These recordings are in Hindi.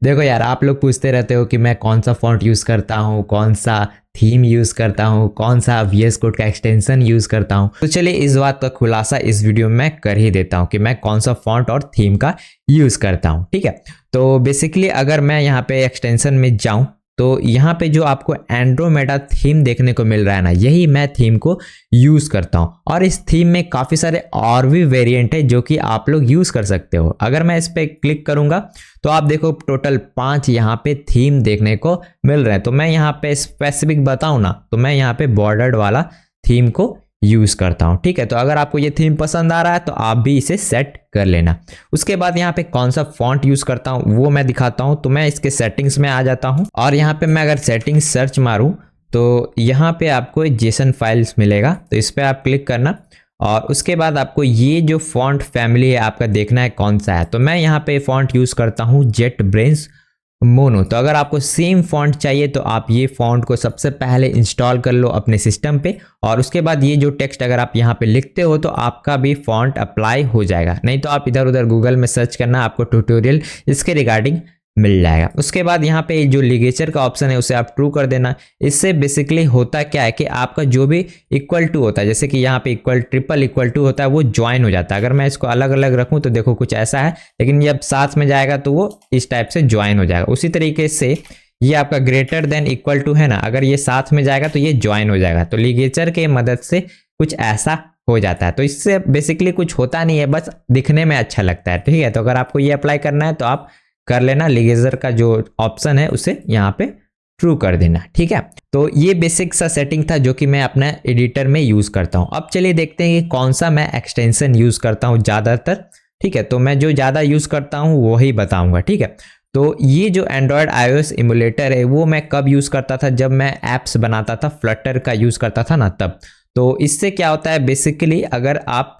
देखो यार, आप लोग पूछते रहते हो कि मैं कौन सा फॉन्ट यूज़ करता हूँ, कौन सा थीम यूज़ करता हूँ, कौन सा VS कोड का एक्सटेंशन यूज़ करता हूँ। तो चलिए इस बात का खुलासा इस वीडियो में मैं कर ही देता हूँ कि मैं कौन सा फॉन्ट और थीम का यूज़ करता हूँ। ठीक है, तो बेसिकली अगर मैं यहाँ पे एक्सटेंशन में जाऊँ तो यहाँ पे जो आपको एंड्रोमेडा थीम देखने को मिल रहा है ना, यही मैं थीम को यूज़ करता हूँ। और इस थीम में काफ़ी सारे और भी वेरिएंट है जो कि आप लोग यूज़ कर सकते हो। अगर मैं इस पर क्लिक करूँगा तो आप देखो टोटल 5 यहाँ पे थीम देखने को मिल रहे हैं। तो मैं यहाँ पे स्पेसिफिक बताऊँ ना, तो मैं यहाँ पे बॉर्डर्ड वाला थीम को यूज़ करता हूँ। ठीक है, तो अगर आपको ये थीम पसंद आ रहा है तो आप भी इसे सेट कर लेना। उसके बाद यहाँ पे कौन सा फॉन्ट यूज़ करता हूँ वो मैं दिखाता हूँ। तो मैं इसके सेटिंग्स में आ जाता हूँ और यहाँ पे मैं अगर सेटिंग्स सर्च मारूँ तो यहाँ पे आपको जेसन फाइल्स मिलेगा, तो इस पर आप क्लिक करना और उसके बाद आपको ये जो फॉन्ट फैमिली है आपका देखना है कौन सा है। तो मैं यहाँ पे फॉन्ट यूज़ करता हूँ जेट ब्रेन्स मोनो। तो अगर आपको सेम फॉन्ट चाहिए तो आप ये फॉन्ट को सबसे पहले इंस्टॉल कर लो अपने सिस्टम पे, और उसके बाद ये जो टेक्स्ट अगर आप यहाँ पे लिखते हो तो आपका भी फॉन्ट अप्लाई हो जाएगा। नहीं तो आप इधर उधर गूगल में सर्च करना, आपको ट्यूटोरियल इसके रिगार्डिंग मिल जाएगा। उसके बाद यहाँ पे जो लिगेचर का ऑप्शन है उसे आप ट्रू कर देना। इससे बेसिकली होता क्या है कि आपका जो भी इक्वल टू होता है, जैसे कि यहाँ पे इक्वल ट्रिपल इक्वल टू होता है, वो ज्वाइन हो जाता है। अगर मैं इसको अलग अलग रखूँ तो देखो कुछ ऐसा है, लेकिन जब साथ में जाएगा तो वो इस टाइप से ज्वाइन हो जाएगा। उसी तरीके से ये आपका ग्रेटर देन इक्वल टू है ना, अगर ये साथ में जाएगा तो ये ज्वाइन हो जाएगा। तो लिगेचर के मदद से कुछ ऐसा हो जाता है। तो इससे बेसिकली कुछ होता नहीं है, बस दिखने में अच्छा लगता है। ठीक है, तो अगर आपको ये अप्लाई करना है तो आप कर लेना, लिगेचर का जो ऑप्शन है उसे यहाँ पे ट्रू कर देना। ठीक है, तो ये बेसिक सा सेटिंग था जो कि मैं अपना एडिटर में यूज़ करता हूँ। अब चलिए देखते हैं कि कौन सा मैं एक्सटेंशन यूज़ करता हूँ ज़्यादातर। ठीक है, तो मैं जो ज़्यादा यूज़ करता हूँ वही बताऊँगा। ठीक है, तो ये जो एंड्रॉयड iOS इमुलेटर है वो मैं कब यूज़ करता था, जब मैं ऐप्स बनाता था, फ्लटर का यूज़ करता था ना तब। तो इससे क्या होता है बेसिकली, अगर आप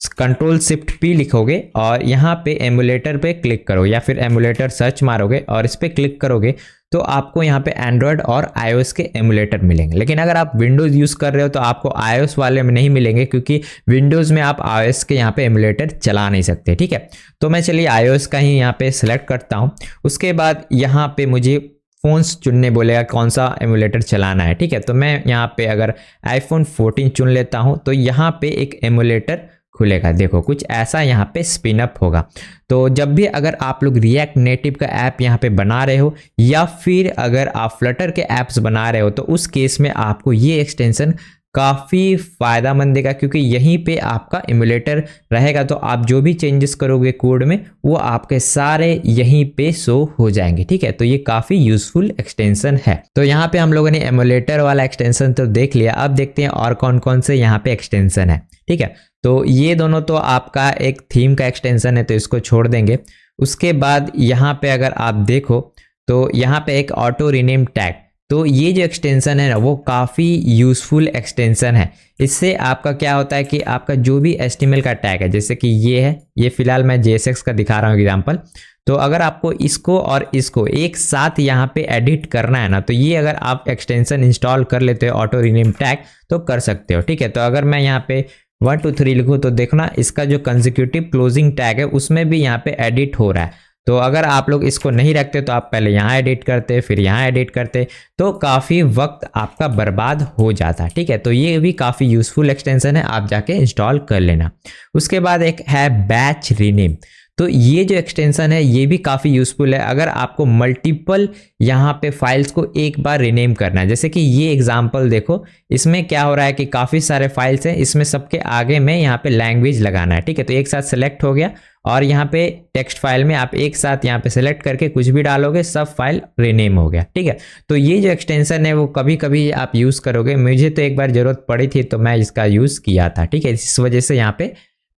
Ctrl+Shift+P लिखोगे और यहाँ पे एमुलेटर पे क्लिक करो या फिर एमुलेटर सर्च मारोगे और इस पर क्लिक करोगे तो आपको यहाँ पे एंड्रॉयड और iOS के एमुलेटर मिलेंगे। लेकिन अगर आप विंडोज़ यूज़ कर रहे हो तो आपको iOS वाले में नहीं मिलेंगे, क्योंकि विंडोज़ में आप iOS के यहाँ पे एमुलेटर चला नहीं सकते। ठीक है, तो मैं चलिए iOS का ही यहाँ पे सिलेक्ट करता हूँ। उसके बाद यहाँ पे मुझे फ़ोन्स चुनने बोलेगा कौन सा एमुलेटर चलाना है। ठीक है, तो मैं यहाँ पे अगर iPhone 14 चुन लेता हूँ तो यहाँ पे एक एमुलेटर खुलेगा। देखो कुछ ऐसा यहाँ पे स्पिन अप होगा। तो जब भी अगर आप लोग रिएक्ट नेटिव का ऐप यहाँ पे बना रहे हो या फिर अगर आप फ्लटर के ऐप्स बना रहे हो तो उस केस में आपको ये एक्सटेंशन काफ़ी फ़ायदेमंद देगा, क्योंकि यहीं पे आपका एमुलेटर रहेगा। तो आप जो भी चेंजेस करोगे कोड में वो आपके सारे यहीं पे शो हो जाएंगे। ठीक है, तो ये काफ़ी यूज़फुल एक्सटेंशन है। तो यहाँ पे हम लोगों ने एमुलेटर वाला एक्सटेंशन तो देख लिया, अब देखते हैं और कौन कौन से यहाँ पे एक्सटेंशन है। ठीक है, तो ये दोनों तो आपका एक थीम का एक्सटेंशन है तो इसको छोड़ देंगे। उसके बाद यहाँ पे अगर आप देखो तो यहाँ पे एक ऑटो रीनेम टैग, तो ये जो एक्सटेंशन है ना वो काफ़ी यूज़फुल एक्सटेंशन है। इससे आपका क्या होता है कि आपका जो भी HTML का टैग है, जैसे कि ये है, ये फिलहाल मैं JSX का दिखा रहा हूँ एग्जांपल। तो अगर आपको इसको और इसको एक साथ यहाँ पे एडिट करना है ना, तो ये अगर आप एक्सटेंशन इंस्टॉल कर लेते हो ऑटो रीनेम टैग तो कर सकते हो। ठीक है, तो अगर मैं यहाँ पे 1 2 3 लिखूँ तो देखना इसका जो कंसेक्यूटिव क्लोजिंग टैग है उसमें भी यहाँ पे एडिट हो रहा है। तो अगर आप लोग इसको नहीं रखते तो आप पहले यहाँ एडिट करते फिर यहाँ एडिट करते तो काफ़ी वक्त आपका बर्बाद हो जाता। ठीक है, तो ये भी काफ़ी यूज़फुल एक्सटेंशन है, आप जाके इंस्टॉल कर लेना। उसके बाद एक है बैच रीनेम, तो ये जो एक्सटेंशन है ये भी काफ़ी यूज़फुल है। अगर आपको मल्टीपल यहाँ पे फाइल्स को एक बार रीनेम करना है, जैसे कि ये एग्जांपल देखो, इसमें क्या हो रहा है कि काफ़ी सारे फाइल्स हैं, इसमें सबके आगे में यहाँ पे लैंग्वेज लगाना है। ठीक है, तो एक साथ सेलेक्ट हो गया और यहाँ पे टेक्स्ट फाइल में आप एक साथ यहाँ पे सेलेक्ट करके कुछ भी डालोगे, सब फाइल रीनेम हो गया। ठीक है, तो ये जो एक्सटेंशन है वो कभी कभी आप यूज़ करोगे। मुझे तो एक बार ज़रूरत पड़ी थी तो मैं इसका यूज़ किया था। ठीक है, इस वजह से यहाँ पे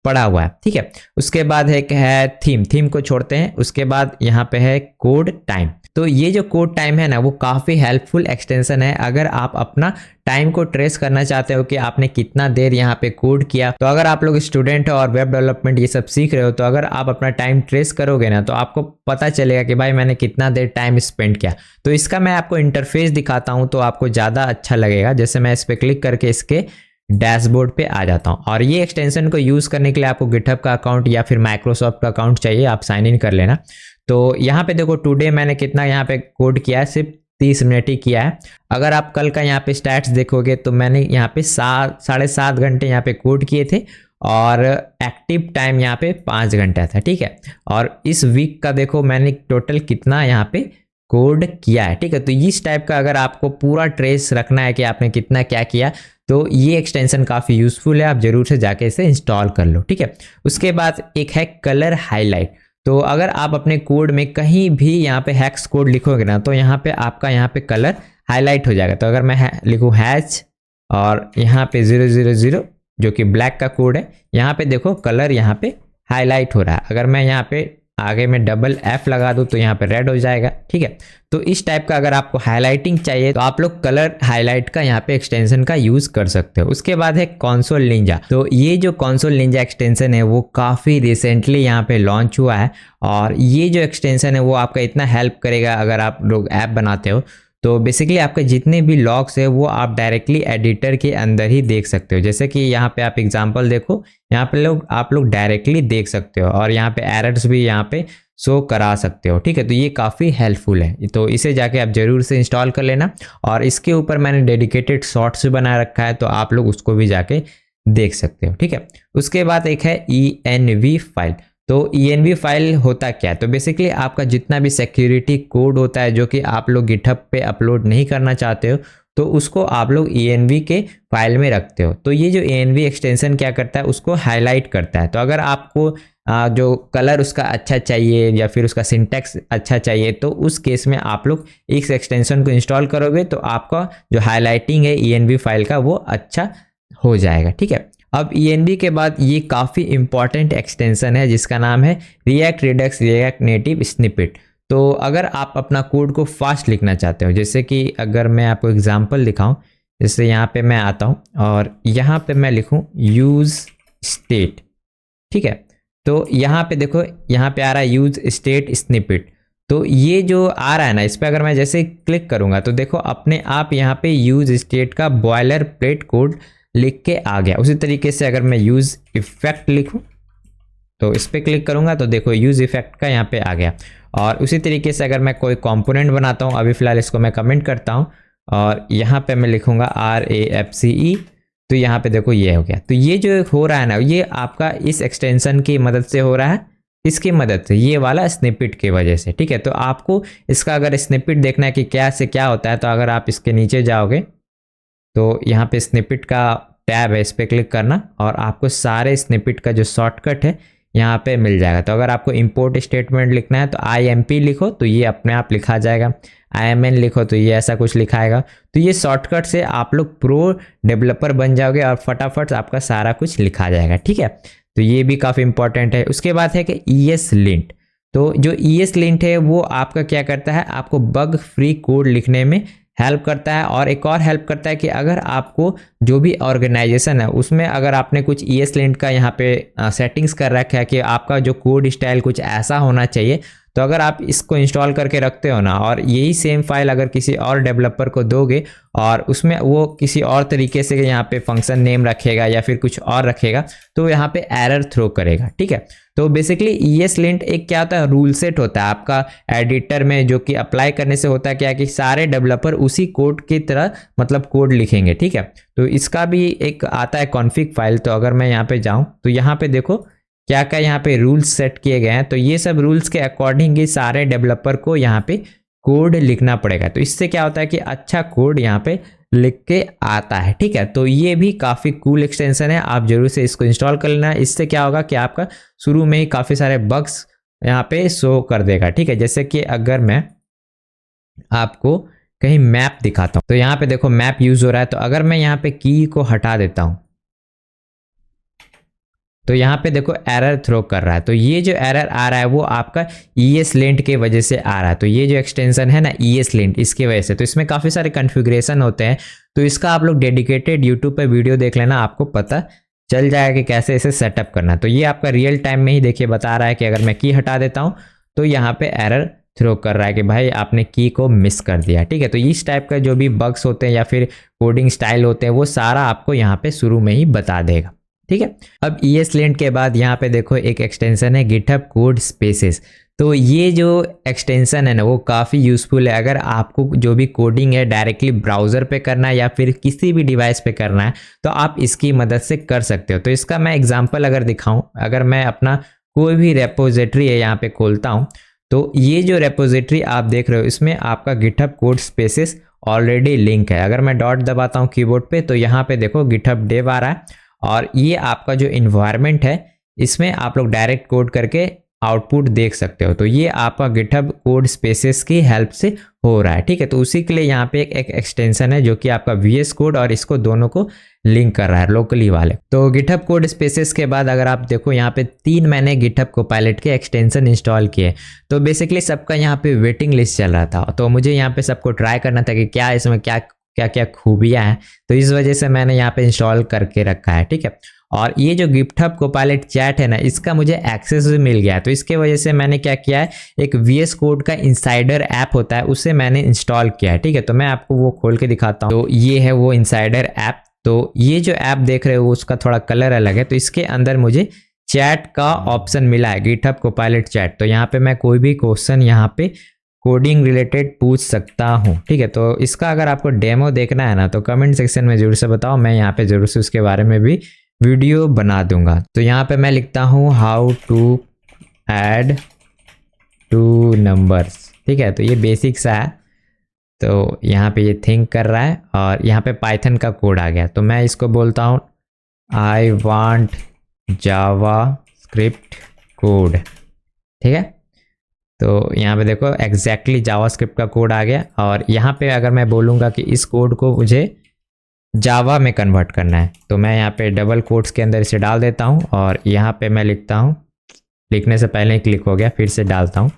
पड़ा हुआ है। ठीक है, उसके बाद है थीम को छोड़ते हैं। उसके बाद यहाँ पे है कोड टाइम, तो ये जो कोड टाइम है ना वो काफ़ी हेल्पफुल एक्सटेंशन है। अगर आप अपना टाइम को ट्रेस करना चाहते हो कि आपने कितना देर यहाँ पे कोड किया, तो अगर आप लोग स्टूडेंट हो और वेब डेवलपमेंट ये सब सीख रहे हो तो अगर आप अपना टाइम ट्रेस करोगे ना तो आपको पता चलेगा कि भाई मैंने कितना देर टाइम स्पेंड किया। तो इसका मैं आपको इंटरफेस दिखाता हूँ तो आपको ज़्यादा अच्छा लगेगा। जैसे मैं इस पर क्लिक करके इसके डैशबोर्ड पे आ जाता हूँ, और ये एक्सटेंशन को यूज़ करने के लिए आपको गिटहब का अकाउंट या फिर माइक्रोसॉफ्ट का अकाउंट चाहिए, आप साइन इन कर लेना। तो यहाँ पे देखो टुडे मैंने कितना यहाँ पे कोड किया है, सिर्फ 30 मिनट ही किया है। अगर आप कल का यहाँ पे स्टैट्स देखोगे तो मैंने यहाँ पे 7.5 घंटे यहाँ पे कोड किए थे और एक्टिव टाइम यहाँ पे 5 घंटा था, ठीक है। और इस वीक का देखो मैंने टोटल कितना यहाँ पे कोड किया है, ठीक है। तो इस टाइप का अगर आपको पूरा ट्रेस रखना है कि आपने कितना क्या किया, तो ये एक्सटेंशन काफ़ी यूज़फुल है, आप ज़रूर से जाके इसे इंस्टॉल कर लो, ठीक है। उसके बाद एक है कलर हाईलाइट। तो अगर आप अपने कोड में कहीं भी यहाँ पे हैक्स कोड लिखोगे ना, तो यहाँ पे आपका यहाँ पे कलर हाईलाइट हो जाएगा। तो अगर मैं लिखूँ हैच और यहाँ पे 000 जो कि ब्लैक का कोड है, यहाँ पे देखो कलर यहाँ पे हाईलाइट हो रहा है। अगर मैं यहाँ पे आगे में डबल F लगा दूँ तो यहाँ पे रेड हो जाएगा, ठीक है। तो इस टाइप का अगर आपको हाईलाइटिंग चाहिए तो आप लोग कलर हाईलाइट का यहाँ पे एक्सटेंशन का यूज कर सकते हो। उसके बाद है कंसोल निंजा। तो ये जो कंसोल निंजा एक्सटेंशन है वो काफ़ी रिसेंटली यहाँ पे लॉन्च हुआ है और ये जो एक्सटेंशन है वो आपका इतना हेल्प करेगा अगर आप लोग ऐप बनाते हो। तो बेसिकली आपके जितने भी लॉग्स है वो आप डायरेक्टली एडिटर के अंदर ही देख सकते हो। जैसे कि यहाँ पे आप एग्जांपल देखो, यहाँ पे आप लोग डायरेक्टली देख सकते हो और यहाँ पे एरर्स भी यहाँ पे शो करा सकते हो, ठीक है। तो ये काफ़ी हेल्पफुल है, तो इसे जाके आप ज़रूर से इंस्टॉल कर लेना। और इसके ऊपर मैंने डेडिकेटेड शॉर्ट्स बना रखा है, तो आप लोग उसको भी जाके देख सकते हो, ठीक है। उसके बाद एक है ENV फाइल। तो ENV फाइल होता क्या है? तो बेसिकली आपका जितना भी सिक्योरिटी कोड होता है जो कि आप लोग गिटहब पे अपलोड नहीं करना चाहते हो, तो उसको आप लोग ENV के फाइल में रखते हो। तो ये जो ENV एक्सटेंशन क्या करता है, उसको हाईलाइट करता है। तो अगर आपको जो कलर उसका अच्छा चाहिए या फिर उसका सिंटैक्स अच्छा चाहिए, तो उस केस में आप लोग इस एक्सटेंशन को इंस्टॉल करोगे तो आपका जो हाईलाइटिंग है ENV फाइल का वो अच्छा हो जाएगा, ठीक है। अब ENV के बाद ये काफ़ी इंपॉर्टेंट एक्सटेंशन है जिसका नाम है react Redux react native snippet. तो अगर आप अपना कोड को फास्ट लिखना चाहते हो, जैसे कि अगर मैं आपको एग्जांपल दिखाऊं, जैसे यहाँ पे मैं आता हूँ और यहाँ पे मैं लिखूँ यूज़ स्टेट, ठीक है। तो यहाँ पे देखो, यहाँ पे आ रहा है यूज़ स्टेट स्निपेट। तो ये जो आ रहा है ना, इस पर अगर मैं जैसे क्लिक करूँगा तो देखो अपने आप यहाँ पे यूज़ स्टेट का बॉयलर प्लेट कोड लिख के आ गया। उसी तरीके से अगर मैं यूज़ इफेक्ट लिखूं तो इस पर क्लिक करूंगा तो देखो यूज़ इफेक्ट का यहाँ पे आ गया। और उसी तरीके से अगर मैं कोई कंपोनेंट बनाता हूँ, अभी फ़िलहाल इसको मैं कमेंट करता हूँ और यहाँ पे मैं लिखूंगा RAFCE, तो यहाँ पे देखो ये हो गया। तो ये जो हो रहा है ना, ये आपका इस एक्सटेंशन की मदद से हो रहा है। इसकी मदद से, ये वाला स्निपेट की वजह से, ठीक है। तो आपको इसका अगर स्निपेट देखना है कि क्या से क्या होता है, तो अगर आप इसके नीचे जाओगे तो यहाँ पे स्निपेट का टैब है, इस पर क्लिक करना और आपको सारे स्निपेट का जो शॉर्टकट है यहाँ पे मिल जाएगा। तो अगर आपको इंपोर्ट स्टेटमेंट लिखना है तो IMP लिखो तो ये अपने आप लिखा जाएगा, IMN लिखो तो ये ऐसा कुछ लिखाएगा। तो ये शॉर्टकट से आप लोग प्रो डेवलपर बन जाओगे और फटाफट आपका सारा कुछ लिखा जाएगा, ठीक है। तो ये भी काफ़ी इंपॉर्टेंट है। उसके बाद है कि ESLint। तो जो ESLint है वो आपका क्या करता है, आपको बग फ्री कोड लिखने में हेल्प करता है। और एक और हेल्प करता है कि अगर आपको जो भी ऑर्गेनाइजेशन है उसमें अगर आपने कुछ ESLint का यहाँ पे सेटिंग्स कर रखा है कि आपका जो कोड स्टाइल कुछ ऐसा होना चाहिए, तो अगर आप इसको इंस्टॉल करके रखते हो ना और यही सेम फाइल अगर किसी और डेवलपर को दोगे और उसमें वो किसी और तरीके से यहाँ पे फंक्शन नेम रखेगा या फिर कुछ और रखेगा, तो यहाँ पे एरर थ्रो करेगा, ठीक है। तो बेसिकली ESLint एक क्या होता है, रूल सेट होता है आपका एडिटर में, जो कि अप्लाई करने से होता है क्या कि सारे डेवलपर उसी कोड की तरह मतलब कोड लिखेंगे, ठीक है। तो इसका भी एक आता है कॉन्फिग फाइल। तो अगर मैं यहाँ पे जाऊँ तो यहाँ पे देखो क्या क्या यहाँ पे रूल्स सेट किए गए हैं। तो ये सब रूल्स के अकॉर्डिंग ही सारे डेवलपर को यहाँ पे कोड लिखना पड़ेगा। तो इससे क्या होता है कि अच्छा कोड यहाँ पे लिख के आता है, ठीक है। तो ये भी काफ़ी कूल एक्सटेंशन है, आप जरूर से इसको इंस्टॉल कर लेना। इससे क्या होगा कि आपका शुरू में ही काफ़ी सारे बग्स यहाँ पे शो कर देगा, ठीक है। जैसे कि अगर मैं आपको कहीं मैप दिखाता हूँ तो यहाँ पे देखो मैप यूज़ हो रहा है। तो अगर मैं यहाँ पे की को हटा देता हूँ तो यहाँ पे देखो एरर थ्रो कर रहा है। तो ये जो एरर आ रहा है वो आपका ESLint के वजह से आ रहा है। तो ये जो एक्सटेंशन है ना ESLint, इसकी वजह से। तो इसमें काफ़ी सारे कॉन्फ़िगरेशन होते हैं, तो इसका आप लोग डेडिकेटेड यूट्यूब पे वीडियो देख लेना, आपको पता चल जाएगा कि कैसे इसे सेटअप करना। तो ये आपका रियल टाइम में ही देखिए बता रहा है कि अगर मैं की हटा देता हूँ तो यहाँ पे एरर थ्रो कर रहा है कि भाई आपने की को मिस कर दिया, ठीक है। तो इस टाइप का जो भी बग्स होते हैं या फिर कोडिंग स्टाइल होते हैं वो सारा आपको यहाँ पे शुरू में ही बता देगा, ठीक है। अब ESLint के बाद यहाँ पे देखो एक एक्सटेंशन है गिटहब कोड स्पेसेस। तो ये जो एक्सटेंशन है ना वो काफ़ी यूज़फुल है अगर आपको जो भी कोडिंग है डायरेक्टली ब्राउज़र पे करना है या फिर किसी भी डिवाइस पे करना है तो आप इसकी मदद से कर सकते हो। तो इसका मैं एग्जांपल अगर दिखाऊं, अगर मैं अपना कोई भी रेपोजिटरी है यहाँ पे खोलता हूँ तो ये जो रेपोजिटरी आप देख रहे हो इसमें आपका GitHub code spaces already link है। अगर मैं डॉट दबाता हूँ कीबोर्ड पे तो यहाँ पे देखो गिटहब डेव आ रहा है और ये आपका जो इन्वायरमेंट है इसमें आप लोग डायरेक्ट कोड करके आउटपुट देख सकते हो। तो ये आपका गिटहब कोड स्पेसेस की हेल्प से हो रहा है, ठीक है। तो उसी के लिए यहाँ पे एक एक्सटेंशन है जो कि आपका VS कोड और इसको दोनों को लिंक कर रहा है लोकली वाले। तो गिटहब कोड स्पेसेस के बाद अगर आप देखो यहाँ पे 3 मैंने गिटहब कोपायलट के एक्सटेंशन इंस्टॉल किए। तो बेसिकली सबका यहाँ पे वेटिंग लिस्ट चल रहा था तो मुझे यहाँ पे सबको ट्राई करना था कि क्या इसमें क्या क्या क्या खूबियाँ हैं, तो इस वजह से मैंने यहाँ पे इंस्टॉल करके रखा है, ठीक है। और ये जो गिटहब कोपायलट चैट है ना इसका मुझे एक्सेस भी मिल गया है तो इसके वजह से मैंने क्या किया है, एक VS कोड का इनसाइडर ऐप होता है उसे मैंने इंस्टॉल किया है, ठीक है। तो मैं आपको वो खोल के दिखाता हूँ। तो ये है वो इनसाइडर ऐप। तो ये जो ऐप देख रहे हो उसका थोड़ा कलर अलग है। तो इसके अंदर मुझे चैट का ऑप्शन मिला है, गिटहब कोपायलट चैट। तो यहाँ पे मैं कोई भी क्वेश्चन यहाँ पे कोडिंग रिलेटेड पूछ सकता हूँ, ठीक है। तो इसका अगर आपको डेमो देखना है ना तो कमेंट सेक्शन में जरूर से बताओ, मैं यहाँ पे जरूर से उसके बारे में भी वीडियो बना दूंगा। तो यहाँ पे मैं लिखता हूँ हाउ टू ऐड 2 नंबर्स, ठीक है। तो ये बेसिक सा है। तो यहाँ पे ये थिंक कर रहा है और यहाँ पे पाइथन का कोड आ गया। तो मैं इसको बोलता हूँ I want Java script code, ठीक है। तो यहाँ पे देखो एग्जैक्टली जावा स्क्रिप्ट का कोड आ गया। और यहाँ पे अगर मैं बोलूँगा कि इस कोड को मुझे जावा में कन्वर्ट करना है तो मैं यहाँ पे डबल कोट्स के अंदर इसे डाल देता हूँ और यहाँ पे मैं लिखता हूँ, लिखने से पहले ही क्लिक हो गया, फिर से डालता हूँ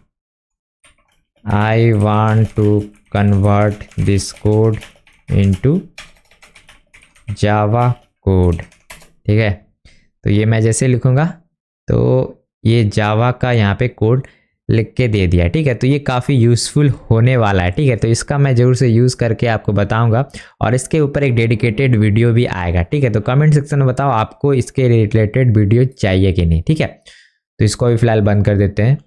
I want to convert this code into Java code, ठीक है। तो ये मैं जैसे लिखूँगा तो ये जावा का यहाँ पे कोड लिख के दे दिया, ठीक है। तो ये काफ़ी यूज़फुल होने वाला है, ठीक है। तो इसका मैं ज़रूर से यूज़ करके आपको बताऊंगा और इसके ऊपर एक डेडिकेटेड वीडियो भी आएगा, ठीक है। तो कमेंट सेक्शन में बताओ आपको इसके रिलेटेड वीडियो चाहिए कि नहीं, ठीक है। तो इसको भी फिलहाल बंद कर देते हैं।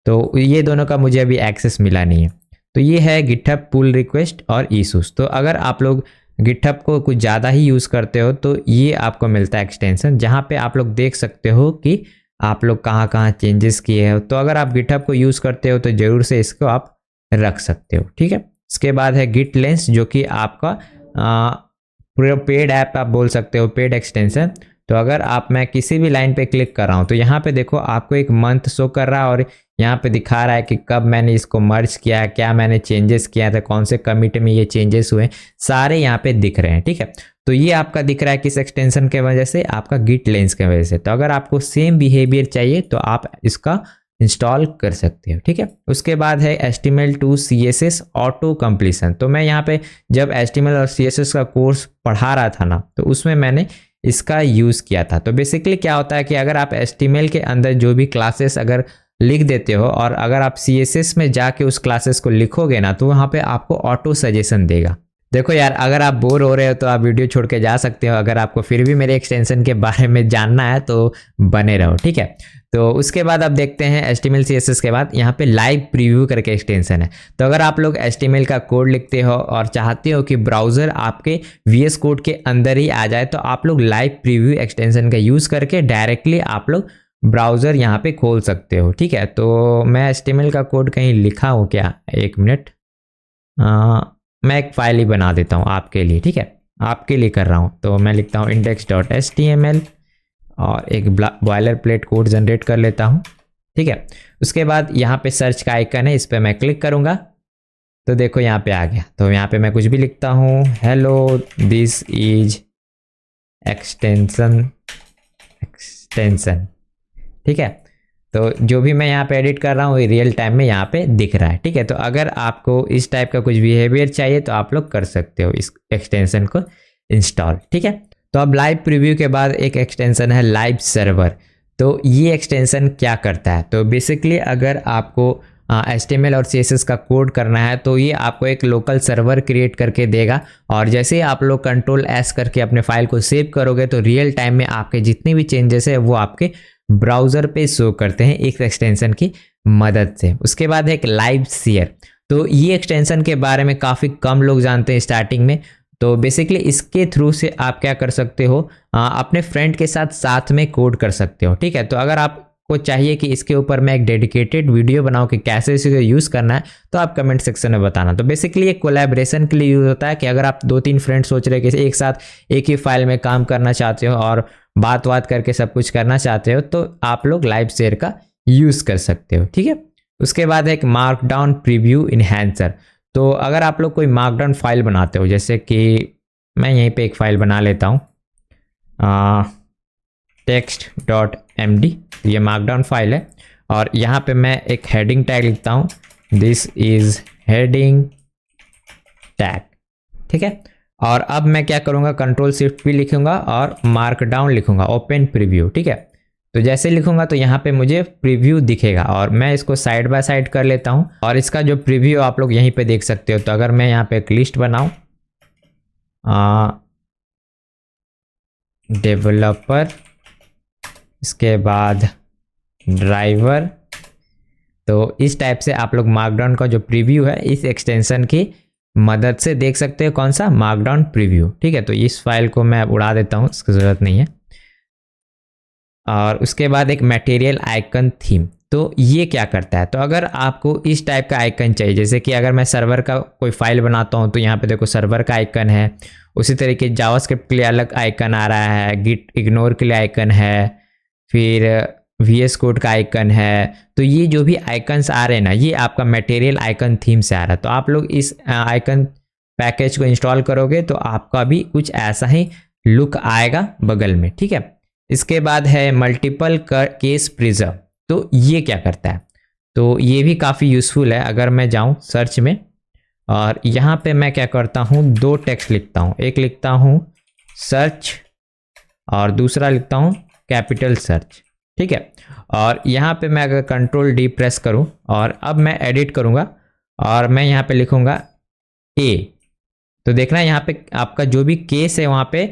तो ये दोनों का मुझे अभी एक्सेस मिला नहीं है। तो ये है गिटहब पुल रिक्वेस्ट और इशूज़। तो अगर आप लोग गिटहब को कुछ ज़्यादा ही यूज़ करते हो तो ये आपको मिलता है एक्सटेंशन जहाँ पे आप लोग देख सकते हो कि आप लोग कहाँ कहाँ चेंजेस किए हो। तो अगर आप गिटहब को यूज़ करते हो तो ज़रूर से इसको आप रख सकते हो, ठीक है। इसके बाद है गिट लेंस जो कि आपका पूरा पेड ऐप आप बोल सकते हो, पेड एक्सटेंशन। तो अगर मैं किसी भी लाइन पे क्लिक कर रहा हूँ तो यहाँ पे देखो आपको एक मंथ शो कर रहा है और यहाँ पे दिखा रहा है कि कब मैंने इसको मर्ज किया है, क्या मैंने चेंजेस किया था, कौन से कमिट में ये चेंजेस हुए, सारे यहाँ पे दिख रहे हैं, ठीक है। तो ये आपका दिख रहा है किस एक्सटेंशन के वजह से, आपका गिट लेंस के वजह से। तो अगर आपको सेम बिहेवियर चाहिए तो आप इसका इंस्टॉल कर सकते हो, ठीक है। उसके बाद है HTML2 CSS ऑटो कंप्लीशन। तो मैं यहाँ पे जब HTML और CSS का कोर्स पढ़ा रहा था ना तो उसमें मैंने इसका यूज़ किया था। तो बेसिकली क्या होता है कि अगर आप HTML के अंदर जो भी क्लासेस अगर लिख देते हो और अगर आप CSS में जाके उस क्लासेस को लिखोगे ना तो वहाँ पे आपको ऑटो सजेशन देगा। देखो यार, अगर आप बोर हो रहे हो तो आप वीडियो छोड़ के जा सकते हो, अगर आपको फिर भी मेरे एक्सटेंशन के बारे में जानना है तो बने रहो, ठीक है। तो उसके बाद आप देखते हैं HTML CSS के बाद यहाँ पे लाइव प्रीव्यू करके एक्सटेंशन है। तो अगर आप लोग HTML का कोड लिखते हो और चाहते हो कि ब्राउज़र आपके VS कोड के अंदर ही आ जाए तो आप लोग लाइव प्रीव्यू एक्सटेंशन का यूज़ करके डायरेक्टली आप लोग ब्राउज़र यहाँ पे खोल सकते हो, ठीक है। तो मैं HTML का कोड कहीं लिखा हूँ क्या, एक मिनट, मैं एक फाइल ही बना देता हूँ आपके लिए, ठीक है, आपके लिए कर रहा हूँ। तो मैं लिखता हूँ index.html और एक बॉयलर प्लेट कोड जनरेट कर लेता हूँ, ठीक है। उसके बाद यहाँ पे सर्च का आइकन है, इस पर मैं क्लिक करूँगा तो देखो यहाँ पे आ गया। तो यहाँ पे मैं कुछ भी लिखता हूँ, हेलो दिस इज एक्सटेंशन, ठीक है। तो जो भी मैं यहाँ पे एडिट कर रहा हूँ रियल टाइम में यहाँ पे दिख रहा है, ठीक है। तो अगर आपको इस टाइप का कुछ बिहेवियर चाहिए तो आप लोग कर सकते हो इस एक्सटेंशन को इंस्टॉल, ठीक है। तो अब लाइव प्रीव्यू के बाद एक एक्सटेंशन है लाइव सर्वर। तो ये एक्सटेंशन क्या करता है, तो बेसिकली अगर आपको HTML और CSS का कोड करना है तो ये आपको एक लोकल सर्वर क्रिएट करके देगा और जैसे ही आप लोग Ctrl+S करके अपने फाइल को सेव करोगे तो रियल टाइम में आपके जितने भी चेंजेस है वो आपके ब्राउज़र पे शो करते हैं इस एक्सटेंशन की मदद से। उसके बाद है एक लाइव शेयर। तो ये एक्सटेंशन के बारे में काफ़ी कम लोग जानते हैं स्टार्टिंग में। तो बेसिकली इसके थ्रू से आप क्या कर सकते हो, अपने फ्रेंड के साथ साथ में कोड कर सकते हो। ठीक है, तो अगर आपको चाहिए कि इसके ऊपर मैं एक डेडिकेटेड वीडियो बनाऊं कि कैसे इसे यूज़ करना है, तो आप कमेंट सेक्शन में बताना। तो बेसिकली एक कोलैबोरेशन के लिए यूज़ होता है कि अगर आप 2-3 फ्रेंड सोच रहे हैं कि एक साथ एक ही फाइल में काम करना चाहते हो और बात करके सब कुछ करना चाहते हो, तो आप लोग लाइव शेयर का यूज़ कर सकते हो। ठीक है, उसके बाद है एक मार्कडाउन प्रीव्यू इन्हेंसर। तो अगर आप लोग कोई मार्कडाउन फाइल बनाते हो, जैसे कि मैं यहीं पे एक फाइल बना लेता हूँ text.md, ये मार्कडाउन फाइल है और यहाँ पे मैं एक हेडिंग टैग लिखता हूँ, दिस इज हेडिंग टैग। ठीक है, और अब मैं क्या करूँगा, Ctrl+Shift+P लिखूंगा और मार्कडाउन लिखूंगा, ओपन प्रीव्यू। ठीक है, तो जैसे लिखूंगा तो यहाँ पे मुझे प्रीव्यू दिखेगा और मैं इसको साइड बाय साइड कर लेता हूँ और इसका जो प्रीव्यू आप लोग यहीं पे देख सकते हो। तो अगर मैं यहाँ पे एक लिस्ट बनाऊँ, डेवलपर, इसके बाद ड्राइवर, तो इस टाइप से आप लोग मार्कडाउन का जो प्रीव्यू है इस एक्सटेंशन की मदद से देख सकते हो। कौन सा, मार्कडाउन प्रीव्यू। ठीक है, तो इस फाइल को मैं उड़ा देता हूँ, इसकी ज़रूरत नहीं है। और उसके बाद एक मटेरियल आइकन थीम। तो ये क्या करता है, तो अगर आपको इस टाइप का आइकन चाहिए, जैसे कि अगर मैं सर्वर का कोई फाइल बनाता हूँ तो यहाँ पे देखो सर्वर का आइकन है, उसी तरीके जावास्क्रिप्ट के लिए अलग आइकन आ रहा है, गिट इग्नोर के लिए आइकन है, फिर VS कोड का आइकन है। तो ये जो भी आइकन्स आ रहे हैं ना, ये आपका मटेरियल आइकन थीम से आ रहा है। तो आप लोग इस आइकन पैकेज को इंस्टॉल करोगे तो आपका भी कुछ ऐसा ही लुक आएगा बगल में। ठीक है, इसके बाद है मल्टीपल केस प्रिजर्व। तो ये क्या करता है, तो ये भी काफ़ी यूज़फुल है। अगर मैं जाऊँ सर्च में और यहाँ पे मैं क्या करता हूँ, 2 टेक्स्ट लिखता हूँ, एक लिखता हूँ सर्च और दूसरा लिखता हूँ कैपिटल सर्च। ठीक है, और यहाँ पे मैं अगर Ctrl+D प्रेस करूँ और अब मैं एडिट करूँगा और मैं यहाँ पे लिखूँगा A, तो देखना यहाँ पे आपका जो भी केस है वहाँ पे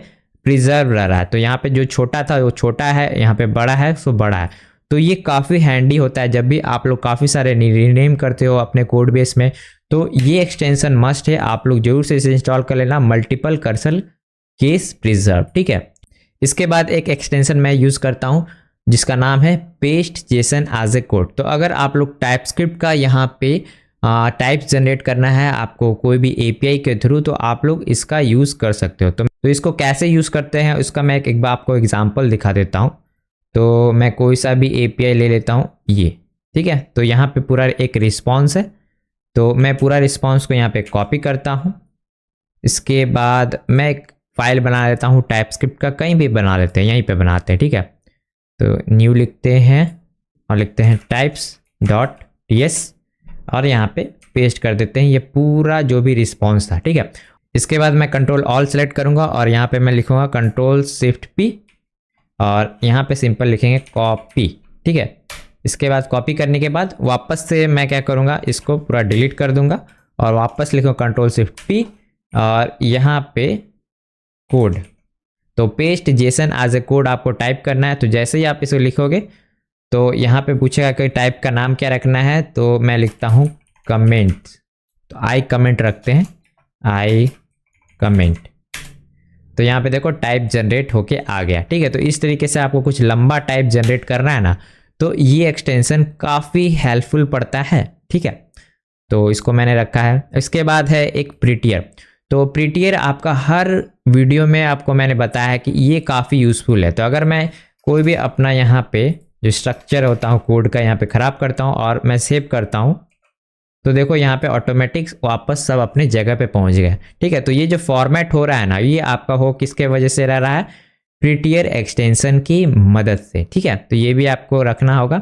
प्रिजर्व रह रहा है। तो यहाँ पे जो छोटा था वो छोटा है, यहाँ पे बड़ा है सो बड़ा है। तो ये काफ़ी हैंडी होता है जब भी आप लोग काफ़ी सारे रीनेम करते हो अपने कोड बेस में। तो ये एक्सटेंशन मस्ट है, आप लोग जरूर से इसे इंस्टॉल कर लेना, मल्टीपल कर्सर केस प्रिजर्व। ठीक है, इसके बाद एक एक्सटेंशन मैं यूज़ करता हूँ जिसका नाम है paste JSON as a code. तो अगर आप लोग टाइपस्क्रिप्ट का यहाँ पे टाइप्स जनरेट करना है आपको कोई भी API के थ्रू, तो आप लोग इसका यूज़ कर सकते हो। तो इसको कैसे यूज़ करते हैं उसका मैं एक बार आपको एग्जांपल दिखा देता हूँ। तो मैं कोई सा भी API ले लेता हूँ ये। ठीक है, तो यहाँ पे पूरा एक रिस्पॉन्स है, तो मैं पूरा रिस्पॉन्स को यहाँ पे कॉपी करता हूँ। इसके बाद मैं एक फाइल बना लेता हूँ टाइपस्क्रिप्ट का, कहीं भी बना लेते हैं, यहीं पे बनाते हैं। ठीक है, तो न्यू लिखते हैं और लिखते हैं types.ts और यहाँ पे पेस्ट कर देते हैं ये पूरा जो भी रिस्पॉन्स था। ठीक है, इसके बाद मैं Ctrl+Alt सेलेक्ट करूँगा और यहाँ पे मैं लिखूँगा Ctrl+Shift+P और यहाँ पे सिंपल लिखेंगे कॉपी। ठीक है, इसके बाद कॉपी करने के बाद वापस से मैं क्या करूँगा, इसको पूरा डिलीट कर दूँगा और वापस लिखूँगा Ctrl+Shift+P और यहाँ पे कोड। तो paste JSON as a code आपको टाइप करना है। तो जैसे ही आप इसको लिखोगे तो यहाँ पे पूछेगा कि टाइप का नाम क्या रखना है, तो मैं लिखता हूँ कमेंट। तो आई कमेंट रखते हैं, आई कमेंट। तो यहाँ पे देखो टाइप जनरेट होके आ गया। ठीक है, तो इस तरीके से आपको कुछ लंबा टाइप जनरेट करना है ना, तो ये एक्सटेंशन काफ़ी हेल्पफुल पड़ता है। ठीक है, तो इसको मैंने रखा है। इसके बाद है एक प्रीटियर। तो प्रीटियर आपका हर वीडियो में आपको मैंने बताया है कि ये काफ़ी यूज़फुल है। तो अगर मैं कोई भी अपना यहाँ पे जो स्ट्रक्चर होता हूँ कोड का यहाँ पे ख़राब करता हूँ और मैं सेव करता हूँ, तो देखो यहाँ पे ऑटोमेटिक वापस सब अपने जगह पे पहुँच गए। ठीक है, तो ये जो फॉर्मेट हो रहा है ना, ये आपका हो किसके वजह से रह रहा है, प्रीटियर एक्सटेंशन की मदद से। ठीक है, तो ये भी आपको रखना होगा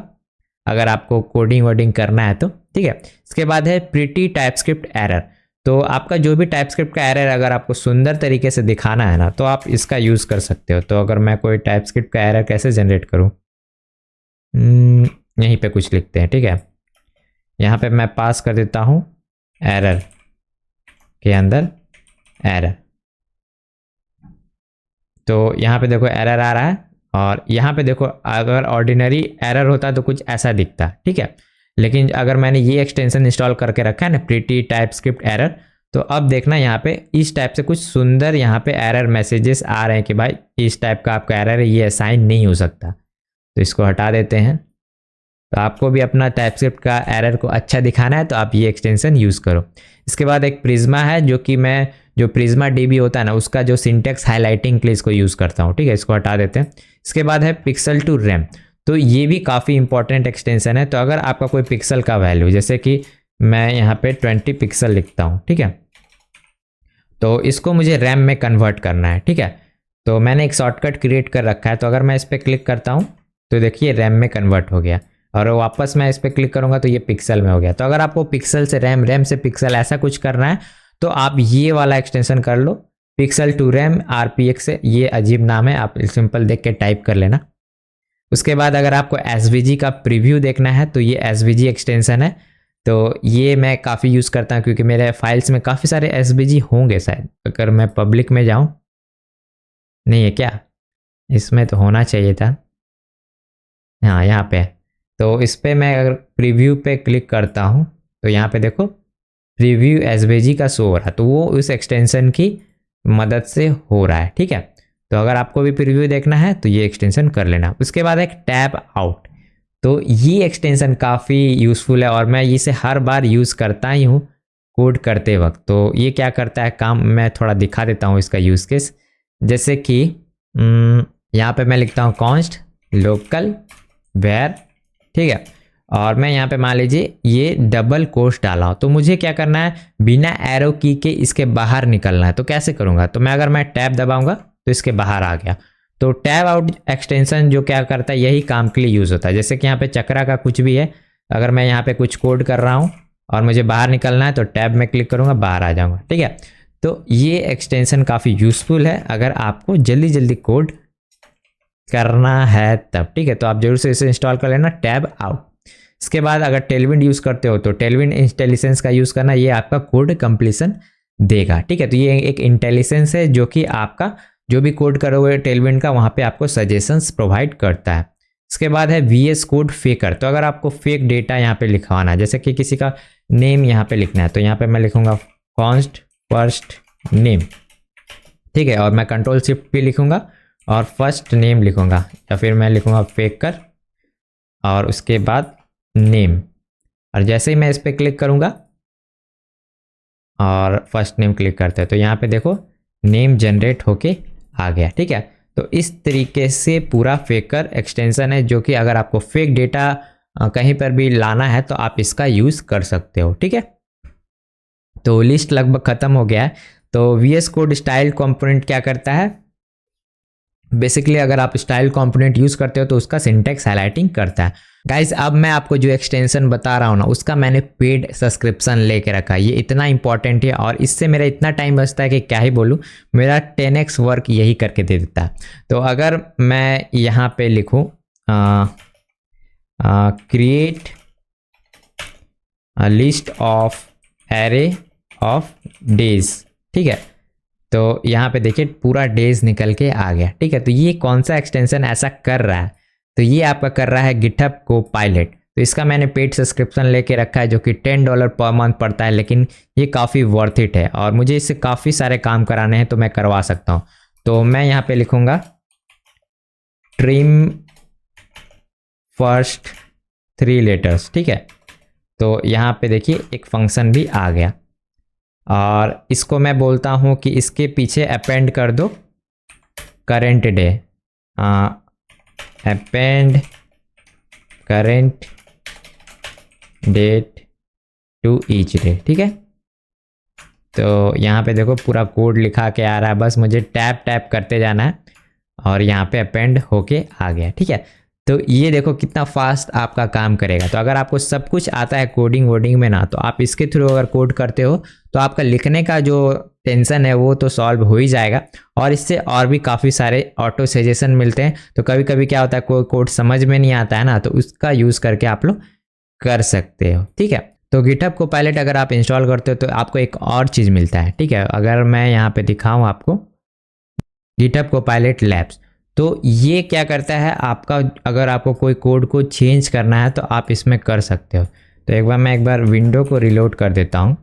अगर आपको कोडिंग वोडिंग करना है तो। ठीक है, इसके बाद है प्रीटी टाइपस्क्रिप्ट एरर। तो आपका जो भी टाइपस्क्रिप्ट का एरर अगर आपको सुंदर तरीके से दिखाना है ना, तो आप इसका यूज़ कर सकते हो। तो अगर मैं कोई टाइपस्क्रिप्ट का एरर कैसे जनरेट करूँ, यहीं पे कुछ लिखते हैं। ठीक है, यहाँ पे मैं पास कर देता हूँ एरर के अंदर एरर। तो यहाँ पे देखो एरर आ रहा है और यहाँ पे देखो अगर ऑर्डिनरी एरर होता तो कुछ ऐसा दिखता, ठीक है। लेकिन अगर मैंने ये एक्सटेंशन इंस्टॉल करके रखा है ना, प्रीटी टाइपस्क्रिप्ट एरर, तो अब देखना यहाँ पे इस टाइप से कुछ सुंदर यहाँ पे एरर मैसेजेस आ रहे हैं कि भाई इस टाइप का आपका एरर है, ये असाइन नहीं हो सकता। तो इसको हटा देते हैं। तो आपको भी अपना टाइपस्क्रिप्ट का एरर को अच्छा दिखाना है तो आप ये एक्सटेंशन यूज़ करो। इसके बाद एक प्रिज्मा है, जो कि मैं जो प्रिज्मा डीबी होता है ना, उसका जो सिंटेक्स हाईलाइटिंग के लिए इसको यूज़ करता हूँ, ठीक है। इसको हटा देते हैं। इसके बाद है पिक्सल टू रैम, तो ये भी काफ़ी इंपॉर्टेंट एक्सटेंशन है। तो अगर आपका कोई पिक्सल का वैल्यू, जैसे कि मैं यहाँ पे 20 पिक्सल लिखता हूँ, ठीक है, तो इसको मुझे रैम में कन्वर्ट करना है, ठीक है। तो मैंने एक शॉर्टकट क्रिएट कर रखा है, तो अगर मैं इस पर क्लिक करता हूँ तो देखिए रैम में कन्वर्ट हो गया, और वापस मैं इस पर क्लिक करूँगा तो ये पिक्सल में हो गया। तो अगर आपको पिक्सल से रैम, रैम से पिक्सल ऐसा कुछ करना है तो आप ये वाला एक्सटेंशन कर लो, पिक्सल टू रैम RPX से। ये अजीब नाम है, आप सिंपल देख के टाइप कर लेना। उसके बाद अगर आपको SVG का प्रीव्यू देखना है तो ये SVG एक्सटेंशन है। तो ये मैं काफ़ी यूज़ करता हूँ क्योंकि मेरे फाइल्स में काफ़ी सारे SVG होंगे शायद। अगर मैं पब्लिक में जाऊँ, नहीं है क्या, इसमें तो होना चाहिए था, हाँ यहाँ पे। तो इस पर मैं अगर प्रीव्यू पे क्लिक करता हूँ तो यहाँ पे देखो प्रीव्यू SVG का शो हो रहा है, तो वो उस एक्सटेंशन की मदद से हो रहा है, ठीक है। तो अगर आपको भी प्रीव्यू देखना है तो ये एक्सटेंशन कर लेना। उसके बाद एक टैब आउट, तो ये एक्सटेंशन काफ़ी यूज़फुल है और मैं इसे हर बार यूज़ करता ही हूँ कोड करते वक्त। तो ये क्या करता है काम, मैं थोड़ा दिखा देता हूँ इसका यूज़ केस। जैसे कि यहाँ पे मैं लिखता हूँ कॉन्स्ट लोकल वेयर, ठीक है, और मैं यहाँ पे मान लीजिए ये डबल कोट्स डाला हूँ। तो मुझे क्या करना है, बिना एरो की के इसके बाहर निकलना है। तो कैसे करूँगा, तो मैं अगर मैं टैब दबाऊंगा तो इसके बाहर आ गया। तो टैब आउट एक्सटेंशन जो क्या करता है, यही काम के लिए यूज़ होता है। जैसे कि यहाँ पे चक्रा का कुछ भी है, अगर मैं यहाँ पे कुछ कोड कर रहा हूँ और मुझे बाहर निकलना है तो टैब में क्लिक करूँगा, बाहर आ जाऊँगा, ठीक है। तो ये एक्सटेंशन काफ़ी यूज़फुल है अगर आपको जल्दी जल्दी कोड करना है तब, ठीक है। तो आप जरूर से इसे इंस्टॉल कर लेना, टैब आउट। इसके बाद अगर टेलविंड यूज़ करते हो तो टेलविंड इंटेलिजेंस का यूज़ करना, ये आपका कोड कंप्लीशन देगा, ठीक है। तो ये एक इंटेलिजेंस है जो कि आपका जो भी कोड करोगे टेलविंड का, वहाँ पे आपको सजेशंस प्रोवाइड करता है। इसके बाद है VS कोड फेकर, तो अगर आपको फेक डेटा यहाँ पे लिखवाना है, जैसे कि किसी का नेम यहाँ पे लिखना है, तो यहाँ पे मैं लिखूंगा कॉन्स्ट फर्स्ट नेम, ठीक है, और मैं Ctrl+Shift भी लिखूंगा और फर्स्ट नेम लिखूंगा, या फिर मैं लिखूंगा फेकर और उसके बाद नेम। और जैसे ही मैं इस पर क्लिक करूंगा और फर्स्ट नेम क्लिक करते हैं तो यहाँ पे देखो नेम जनरेट होके आ गया, ठीक है। तो इस तरीके से पूरा फेकर एक्सटेंशन है, जो कि अगर आपको फेक डेटा कहीं पर भी लाना है तो आप इसका यूज़ कर सकते हो, ठीक है। तो लिस्ट लगभग ख़त्म हो गया है। तो VS कोड स्टाइल कंपोनेंट क्या करता है, बेसिकली अगर आप स्टाइल कंपोनेंट यूज़ करते हो तो उसका सिंटेक्स हाईलाइटिंग करता है। गाइज अब मैं आपको जो एक्सटेंशन बता रहा हूँ ना, उसका मैंने पेड सब्सक्रिप्शन लेके रखा है। ये इतना इंपॉर्टेंट है और इससे मेरा इतना टाइम बचता है कि क्या ही बोलूँ, मेरा 10x वर्क यही करके दे देता है। तो अगर मैं यहाँ पे लिखूँ create list of array of days, ठीक है, तो यहाँ पे देखिए पूरा डेज निकल के आ गया, ठीक है। तो ये कौन सा एक्सटेंशन ऐसा कर रहा है, तो ये आपका कर रहा है गिटहब कोपायलट। तो इसका मैंने पेड सब्सक्रिप्शन लेके रखा है जो कि $10 पर मंथ पड़ता है, लेकिन ये काफ़ी वर्थ इट है और मुझे इससे काफ़ी सारे काम कराने हैं तो मैं करवा सकता हूँ। तो मैं यहाँ पे लिखूँगा ट्रिम फर्स्ट 3 लेटर्स, ठीक है। तो यहाँ पे देखिए एक फंक्शन भी आ गया और इसको मैं बोलता हूँ कि इसके पीछे अपेंड कर दो current day, append current date to each day, ठीक है। तो यहाँ पे देखो पूरा कोड लिखा के आ रहा है, बस मुझे टैप टैप करते जाना है और यहाँ पे अपेंड होके आ गया, ठीक है। तो ये देखो कितना फास्ट आपका काम करेगा। तो अगर आपको सब कुछ आता है कोडिंग वोडिंग में ना, तो आप इसके थ्रू अगर कोड करते हो तो आपका लिखने का जो टेंशन है वो तो सॉल्व हो ही जाएगा और इससे और भी काफ़ी सारे ऑटो सजेशन मिलते हैं। तो कभी कभी क्या होता है कोई कोड समझ में नहीं आता है ना, तो उसका यूज़ करके आप लोग कर सकते हो, ठीक है। तो गिटहब कोपायलट अगर आप इंस्टॉल करते हो तो आपको एक और चीज़ मिलता है, ठीक है। अगर मैं यहाँ पे दिखाऊँ आपको गिटहब कोपायलट लैब्स, तो ये क्या करता है आपका, अगर आपको कोई कोड को चेंज करना है तो आप इसमें कर सकते हो। तो एक बार विंडो को रिलोड कर देता हूँ।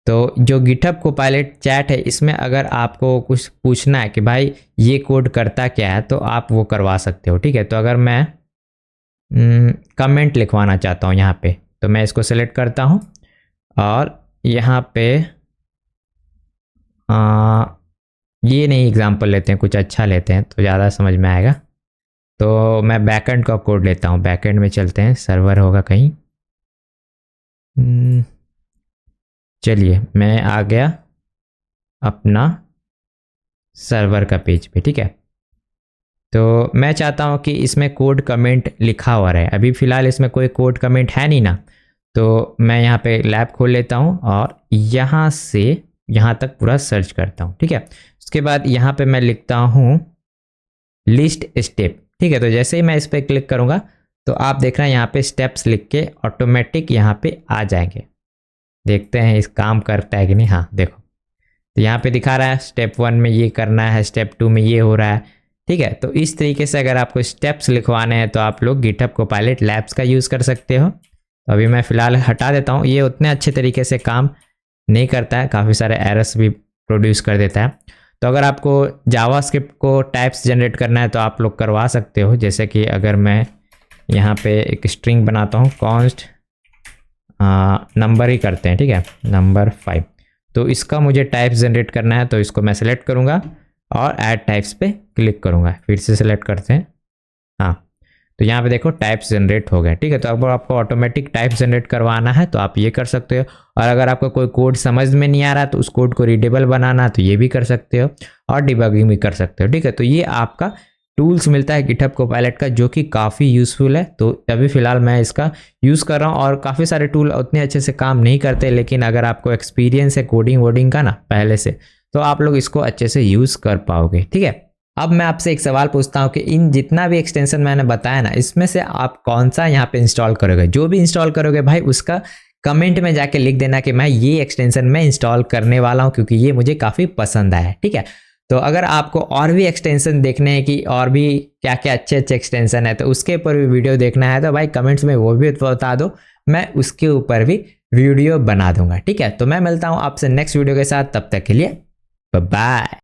तो जो गिटहब कोपायलट चैट है, इसमें अगर आपको कुछ पूछना है कि भाई ये कोड करता क्या है, तो आप वो करवा सकते हो, ठीक है। तो अगर मैं कमेंट लिखवाना चाहता हूँ यहाँ पे, तो मैं इसको सेलेक्ट करता हूँ और यहाँ पे ये नहीं एग्जांपल लेते हैं, कुछ अच्छा लेते हैं तो ज़्यादा समझ में आएगा। तो मैं बैकएंड का कोड लेता हूँ, बैकएंड में चलते हैं, सर्वर होगा कहीं। चलिए मैं आ गया अपना सर्वर का पेज पे, ठीक है। तो मैं चाहता हूँ कि इसमें कोड कमेंट लिखा हुआ रहे। अभी फ़िलहाल इसमें कोई कोड कमेंट है नहीं ना, तो मैं यहाँ पे लैब खोल लेता हूँ और यहाँ से यहाँ तक पूरा सर्च करता हूँ, ठीक है। उसके बाद यहाँ पे मैं लिखता हूँ लिस्ट स्टेप, ठीक है। तो जैसे ही मैं इस पर क्लिक करूँगा तो आप देख रहे हैं यहाँ पे स्टेप्स लिख के ऑटोमेटिक यहाँ पे आ जाएंगे। देखते हैं इस काम करता है कि नहीं। हाँ देखो, तो यहाँ पे दिखा रहा है स्टेप 1 में ये करना है, स्टेप 2 में ये हो रहा है, ठीक है। तो इस तरीके से अगर आपको स्टेप्स लिखवाने हैं तो आप लोग गिटहब कोपायलट लैब्स का यूज़ कर सकते हो। तो अभी मैं फ़िलहाल हटा देता हूँ, ये उतने अच्छे तरीके से काम नहीं करता है, काफ़ी सारे एरर्स भी प्रोड्यूस कर देता है। तो अगर आपको जावास्क्रिप्ट को टाइप्स जनरेट करना है तो आप लोग करवा सकते हो। जैसे कि अगर मैं यहाँ पे एक स्ट्रिंग बनाता हूँ, कॉन्स्ट नंबर ही करते हैं, ठीक है, नंबर 5। तो इसका मुझे टाइप्स जनरेट करना है, तो इसको मैं सेलेक्ट करूँगा और ऐड टाइप्स पे क्लिक करूँगा। फिर से सेलेक्ट करते हैं, हाँ। तो यहाँ पे देखो टाइप्स जनरेट हो गए, ठीक है। तो अगर आपको ऑटोमेटिक टाइप्स जनरेट करवाना है तो आप ये कर सकते हो। और अगर आपको कोई कोड समझ में नहीं आ रहा तो उस कोड को रीडेबल बनाना तो ये भी कर सकते हो और डिबगिंग भी कर सकते हो, ठीक है। तो ये आपका टूल्स मिलता है गिटहब कोपायलट का, जो कि काफ़ी यूज़फुल है। तो अभी फ़िलहाल मैं इसका यूज़ कर रहा हूँ और काफ़ी सारे टूल उतने अच्छे से काम नहीं करते, लेकिन अगर आपको एक्सपीरियंस है कोडिंग वोडिंग का ना पहले से, तो आप लोग इसको अच्छे से यूज़ कर पाओगे, ठीक है। अब मैं आपसे एक सवाल पूछता हूँ कि इन जितना भी एक्सटेंशन मैंने बताया ना, इसमें से आप कौन सा यहाँ पे इंस्टॉल करोगे। जो भी इंस्टॉल करोगे भाई उसका कमेंट में जाके लिख देना कि मैं ये एक्सटेंशन में इंस्टॉल करने वाला हूँ क्योंकि ये मुझे काफ़ी पसंद आया है, ठीक है। तो अगर आपको और भी एक्सटेंशन देखने हैं कि और भी क्या क्या अच्छे अच्छे एक्सटेंशन है तो उसके ऊपर भी वीडियो देखना है तो भाई कमेंट्स में वो भी बता दो, मैं उसके ऊपर भी वीडियो बना दूंगा, ठीक है। तो मैं मिलता हूँ आपसे नेक्स्ट वीडियो के साथ, तब तक के लिए बाय बाय।